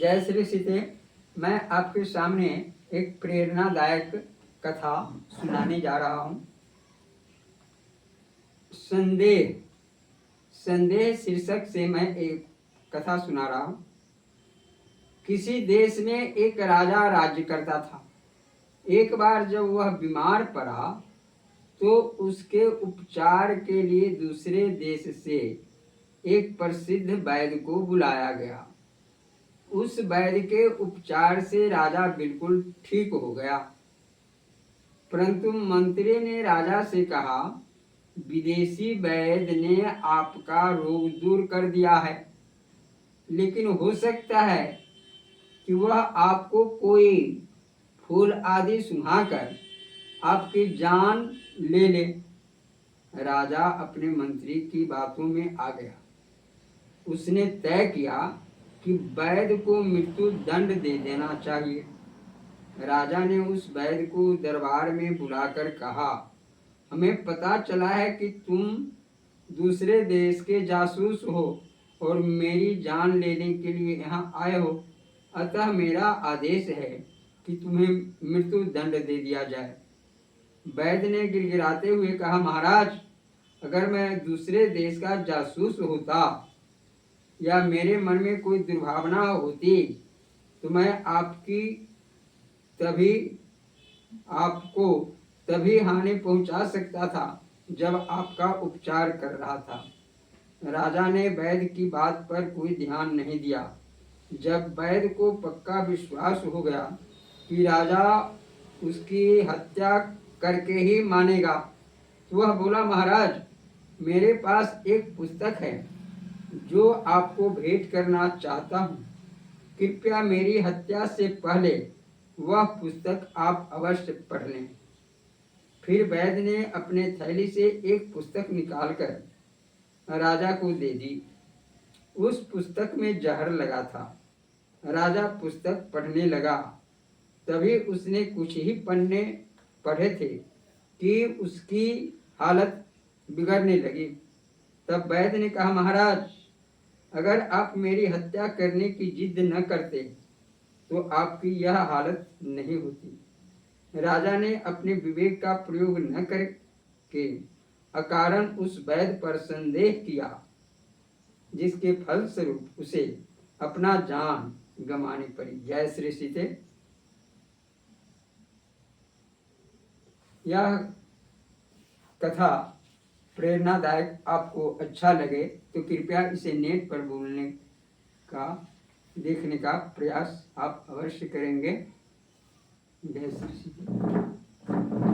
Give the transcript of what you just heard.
जय श्री सीते। मैं आपके सामने एक प्रेरणादायक कथा सुनाने जा रहा हूँ। संदेह संदेह शीर्षक से मैं एक कथा सुना रहा हूँ। किसी देश में एक राजा राज्य करता था। एक बार जब वह बीमार पड़ा तो उसके उपचार के लिए दूसरे देश से एक प्रसिद्ध वैद्य को बुलाया गया। उस वैद्य के उपचार से राजा बिल्कुल ठीक हो गया। परंतु मंत्री ने राजा से कहा, विदेशी वैद्य ने आपका रोग दूर कर दिया है, लेकिन हो सकता है कि वह आपको कोई फूल आदि सुंघाकर आपकी जान ले ले। राजा अपने मंत्री की बातों में आ गया। उसने तय किया कि वैद्य को मृत्यु दंड दे देना चाहिए। राजा ने उस वैद्य को दरबार में बुलाकर कहा, हमें पता चला है कि तुम दूसरे देश के जासूस हो और मेरी जान लेने के लिए यहाँ आए हो। अतः मेरा आदेश है कि तुम्हें मृत्यु दंड दे दिया जाए। वैद्य ने गिड़गिड़ाते हुए कहा, महाराज, अगर मैं दूसरे देश का जासूस होता या मेरे मन में कोई दुर्भावना होती तो मैं आपको तभी हानि पहुंचा सकता था जब आपका उपचार कर रहा था। राजा ने वैद्य की बात पर कोई ध्यान नहीं दिया। जब वैद्य को पक्का विश्वास हो गया कि राजा उसकी हत्या करके ही मानेगा तो वह बोला, महाराज, मेरे पास एक पुस्तक है जो आपको भेंट करना चाहता हूँ। कृपया मेरी हत्या से पहले वह पुस्तक आप अवश्य पढ़ लें। फिर वैद्य ने अपने थैली से एक पुस्तक निकालकर राजा को दे दी। उस पुस्तक में जहर लगा था। राजा पुस्तक पढ़ने लगा। तभी उसने कुछ ही पन्ने पढ़े थे कि उसकी हालत बिगड़ने लगी। तब वैद्य ने कहा, महाराज, अगर आप मेरी हत्या करने की जिद न करते तो आपकी यह हालत नहीं होती। राजा ने अपने विवेक का प्रयोग न करके अकारण उस वैद्य पर संदेह किया, जिसके फलस्वरूप उसे अपना जान गंवानी पड़ी। जय श्री सीते। यह कथा प्रेरणादायक आपको अच्छा लगे तो कृपया इसे नेट पर देखने का प्रयास आप अवश्य करेंगे। जय श्री सीते।